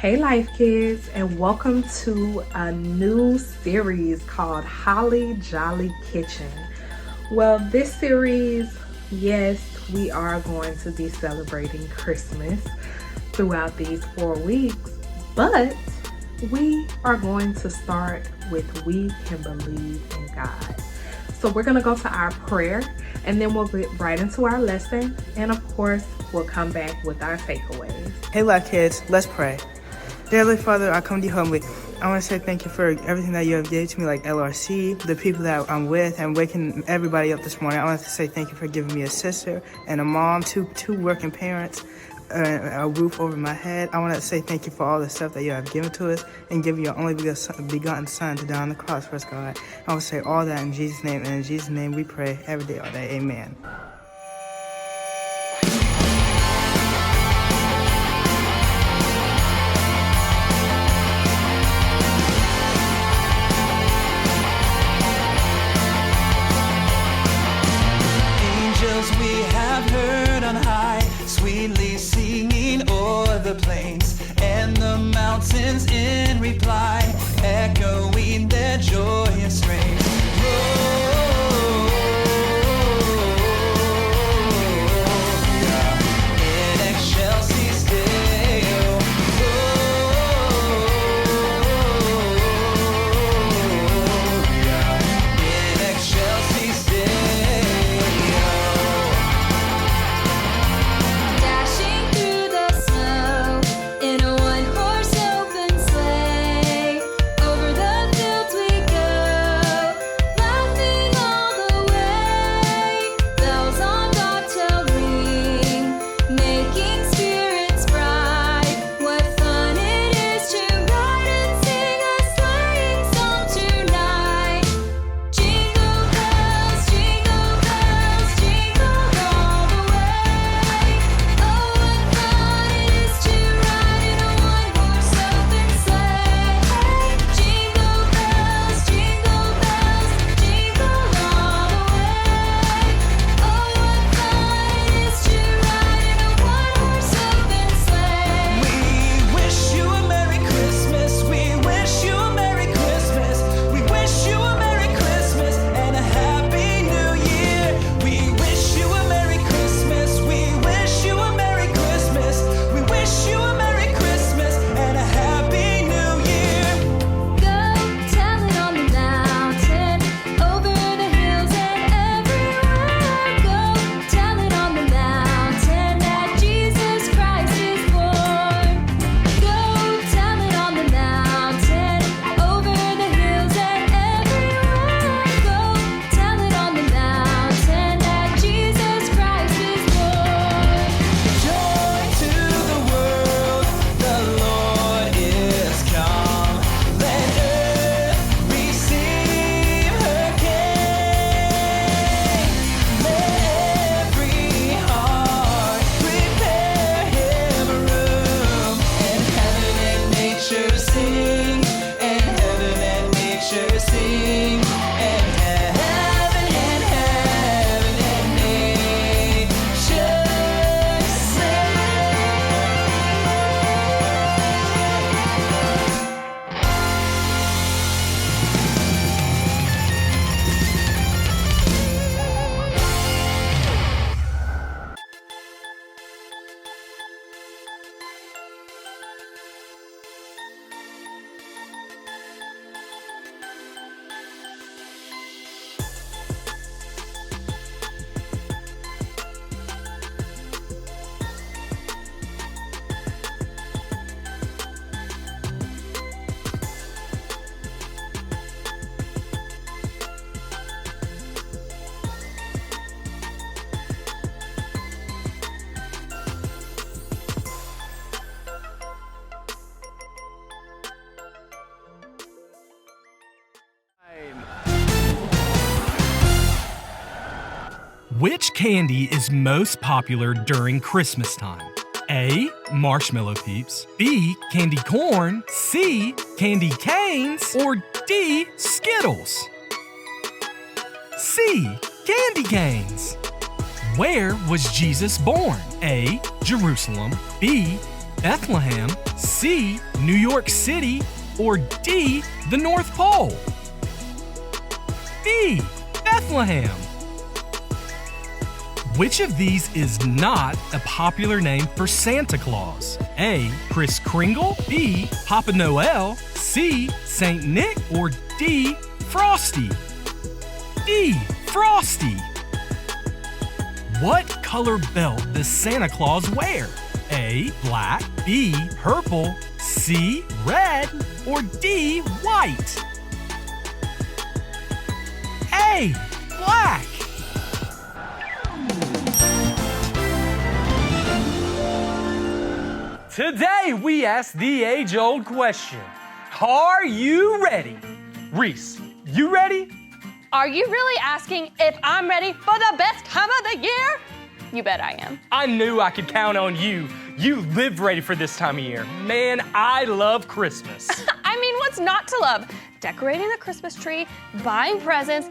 Hey, Life Kids, and welcome to a new series called Holly Jolly Kitchen. Well, this series, yes, we are going to be celebrating Christmas throughout these 4 weeks, but we are going to start with We Can Believe in God. So we're going to go to our prayer, and then we'll get right into our lesson, and of course, we'll come back with our takeaways. Hey, Life Kids, let's pray. Dear Heavenly Father, I come to you humbly. I want to say thank you for everything that you have given to me, like LRC, the people that I'm with, and waking everybody up this morning. I want to say thank you for giving me a sister and a mom, two working parents, a roof over my head. I want to say thank you for all the stuff that you have given to us and giving your only begotten Son to die on the cross for us, God. I want to say all that in Jesus' name, and in Jesus' name we pray every day, all day. Amen. We have heard on high, sweetly singing o'er the plains, and the mountains in reply, echoing their joyous strains. In excelsis Deo. In excelsis Deo. Which candy is most popular during Christmas time? A. Marshmallow Peeps, B. Candy corn, C. Candy canes, or D. Skittles? C. Candy canes. Where was Jesus born? A. Jerusalem, B. Bethlehem, C, New York City, or D, the North Pole? B, Bethlehem. Which of these is not a popular name for Santa Claus? A, Kris Kringle, B, Papa Noel, C, Saint Nick, or D, Frosty? D, Frosty. What color belt does Santa Claus wear? A, black, B, purple, C, red, or D, white? A, black. Today we ask the age-old question. Are you ready? Reese, you ready? Are you really asking if I'm ready for the best time of the year? You bet I am. I knew I could count on you. You live ready for this time of year. Man, I love Christmas. I mean, what's not to love? Decorating the Christmas tree, buying presents,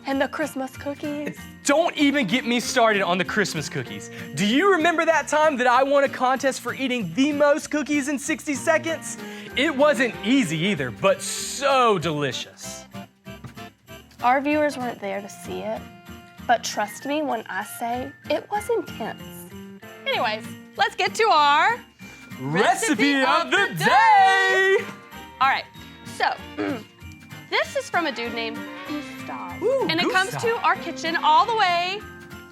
and the Christmas cookies. Don't even get me started on the Christmas cookies. Do you remember that time that I won a contest for eating the most cookies in 60 seconds? It wasn't easy either, but so delicious. Our viewers weren't there to see it, but trust me when I say it was intense. Anyways, let's get to our Recipe of the day! All right, so this is from a dude named Gustav. Ooh, and it comes Gustav. to our kitchen all the way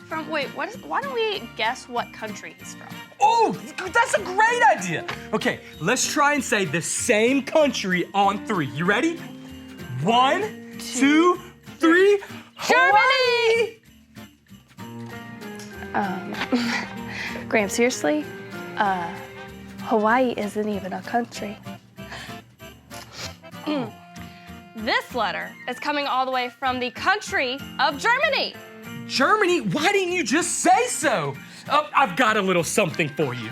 from, why don't we guess what country he's from? Oh, that's a great idea. Okay, let's try and say the same country on 3. You ready? 1, 2, 3. Germany! Graham, seriously? Hawaii isn't even a country. This letter is coming all the way from the country of Germany. Germany? Why didn't you just say so? I've got a little something for you.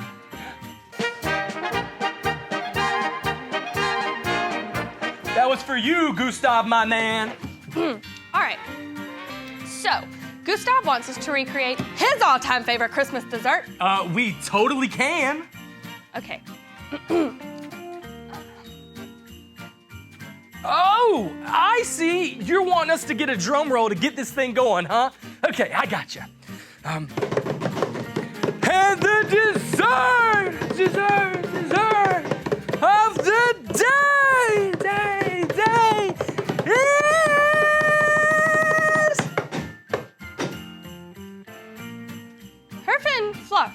That was for you, Gustav, my man. All right. So, Gustav wants us to recreate his all-time favorite Christmas dessert. We totally can. Okay. Oh, I see. You're wanting us to get a drum roll to get this thing going, huh? Okay, I got you. And the dessert of the day is Herfin Flar.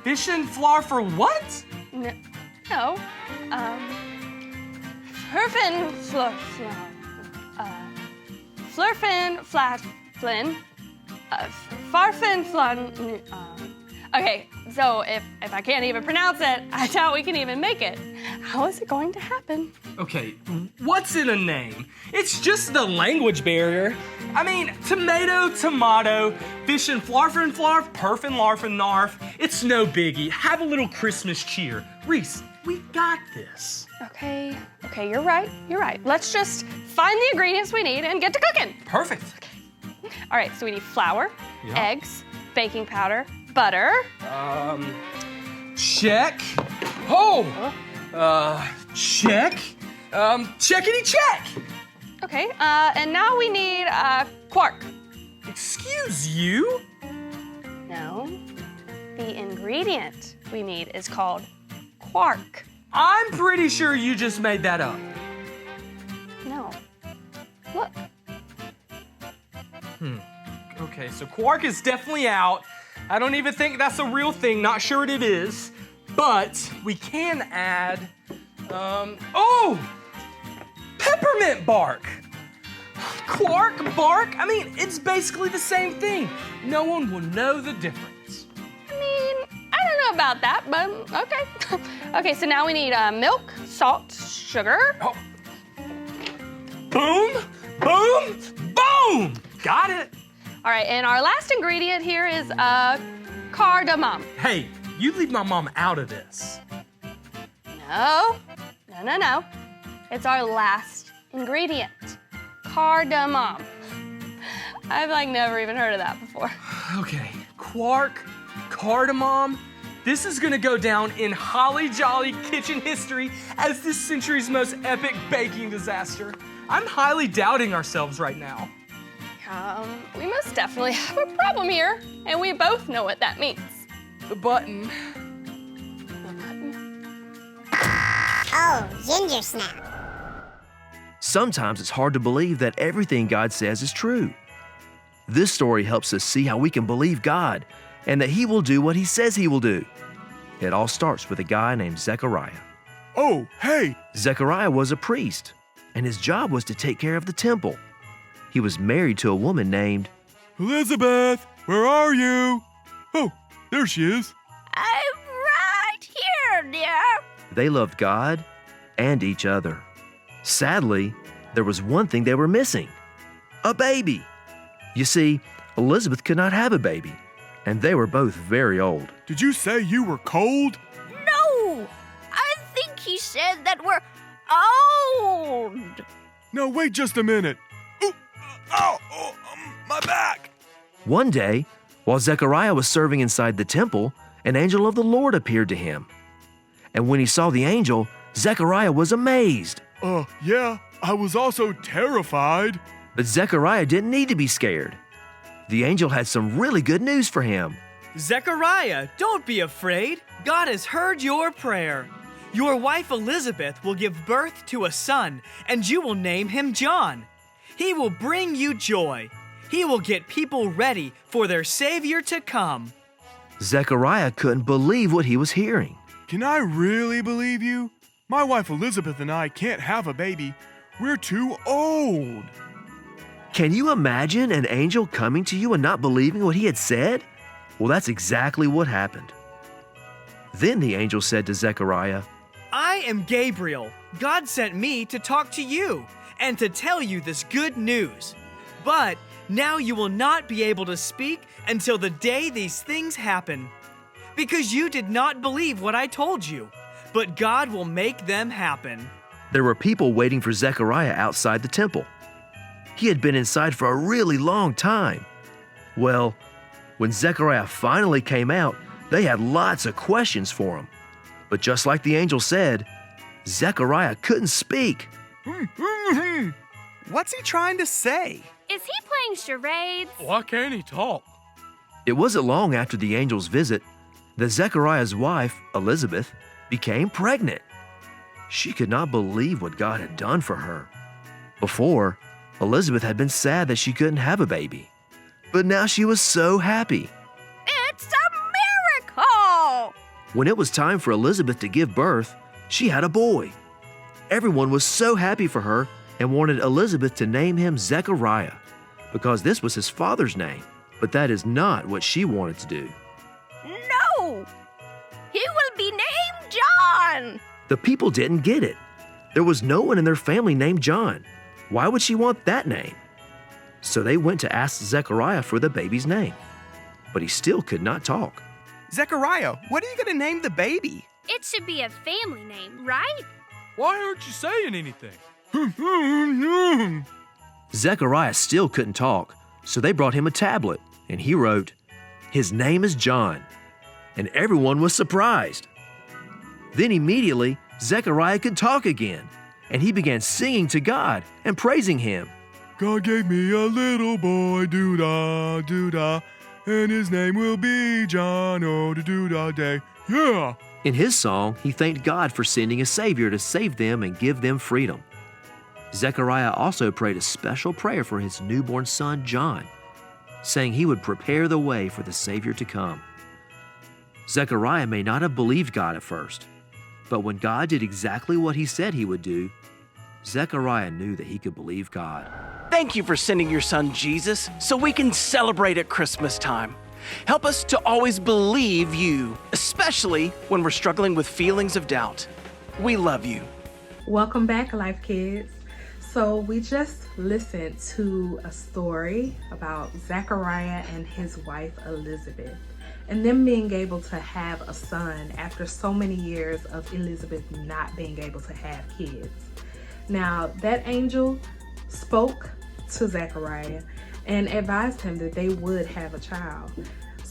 fish and flour for what? No. Herfin Flar. Flurfin Flin. Farfin Flan. Okay, so if I can't even pronounce it, I doubt we can even make it. How is it going to happen? Okay, what's in a name? It's just the language barrier. I mean, tomato, fish and flarfin, perfin, larfin, narf. It's no biggie. Have a little Christmas cheer. Reese, we got this. Okay, you're right. Let's just find the ingredients we need and get to cooking. Perfect. All right, so we need flour, Yeah. eggs, baking powder, butter. Check. Check. Checkity check. Okay, and now we need quark. Excuse you? No, the ingredient we need is called quark. I'm pretty sure you just made that up. No, look. Okay, so quark is definitely out. I don't even think that's a real thing. Not sure what it is. But we can add, peppermint bark. Quark, bark, I mean, it's basically the same thing. No one will know the difference. I mean, I don't know about that, but okay. Okay, so now we need milk, salt, sugar. Oh. Boom, boom, boom! Got it. All right, and our last ingredient here is cardamom. Hey, you leave my mom out of this. No. It's our last ingredient, cardamom. I've never even heard of that before. Okay, quark, Cardamom, this is gonna go down in Holly Jolly kitchen history as this century's most epic baking disaster. I'm highly doubting ourselves right now. We most definitely have a problem here, and we both know what that means. The button. Oh, ginger snap. Sometimes it's hard to believe that everything God says is true. This story helps us see how we can believe God and that He will do what He says He will do. It all starts with a guy named Zechariah. Oh, hey! Zechariah was a priest, and his job was to take care of the temple. He was married to a woman named Elizabeth, where are you? Oh, there she is. I'm right here, dear. They loved God and each other. Sadly, there was one thing they were missing: a baby. You see, Elizabeth could not have a baby, and they were both very old. Did you say you were cold? No! I think he said that we're old. No, wait just a minute. Ooh, my back! One day, while Zechariah was serving inside the temple, an angel of the Lord appeared to him. And when he saw the angel, Zechariah was amazed. Yeah, I was also terrified. But Zechariah didn't need to be scared. The angel had some really good news for him. Zechariah, don't be afraid. God has heard your prayer. Your wife Elizabeth will give birth to a son, and you will name him John. He will bring you joy. He will get people ready for their Savior to come. Zechariah couldn't believe what he was hearing. Can I really believe you? My wife Elizabeth and I can't have a baby. We're too old. Can you imagine an angel coming to you and not believing what he had said? Well, that's exactly what happened. Then the angel said to Zechariah, I am Gabriel. God sent me to talk to you and to tell you this good news. But now you will not be able to speak until the day these things happen, because you did not believe what I told you, but God will make them happen. There were people waiting for Zechariah outside the temple. He had been inside for a really long time. Well, when Zechariah finally came out, they had lots of questions for him. But just like the angel said, Zechariah couldn't speak. What's he trying to say? Is he playing charades? Why can't he talk? It wasn't long after the angel's visit that Zechariah's wife, Elizabeth, became pregnant. She could not believe what God had done for her. Before, Elizabeth had been sad that she couldn't have a baby. But now she was so happy. It's a miracle! When it was time for Elizabeth to give birth, she had a boy. Everyone was so happy for her and wanted Elizabeth to name him Zechariah, because this was his father's name. But that is not what she wanted to do. No! He will be named John! The people didn't get it. There was no one in their family named John. Why would she want that name? So they went to ask Zechariah for the baby's name. But he still could not talk. Zechariah, what are you going to name the baby? It should be a family name, right? Why aren't you saying anything? Zechariah still couldn't talk, so they brought him a tablet, and he wrote, "His name is John." And everyone was surprised. Then immediately, Zechariah could talk again, and he began singing to God and praising Him. God gave me a little boy, doo-da, doo-da, and his name will be John, oh, doo-da day. Yeah! In his song, he thanked God for sending a Savior to save them and give them freedom. Zechariah also prayed a special prayer for his newborn son, John, saying he would prepare the way for the Savior to come. Zechariah may not have believed God at first, but when God did exactly what He said He would do, Zechariah knew that he could believe God. Thank you for sending your son Jesus so we can celebrate at Christmas time. Help us to always believe you, especially when we're struggling with feelings of doubt. We love you. Welcome back, Life Kids. So we just listened to a story about Zechariah and his wife Elizabeth, and them being able to have a son after so many years of Elizabeth not being able to have kids. Now, that angel spoke to Zechariah and advised him that they would have a child.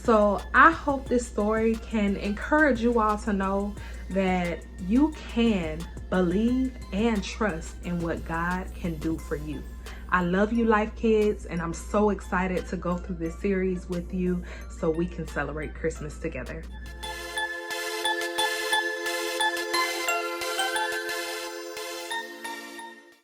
So I hope this story can encourage you all to know that you can believe and trust in what God can do for you. I love you, Life Kids, and I'm so excited to go through this series with you so we can celebrate Christmas together.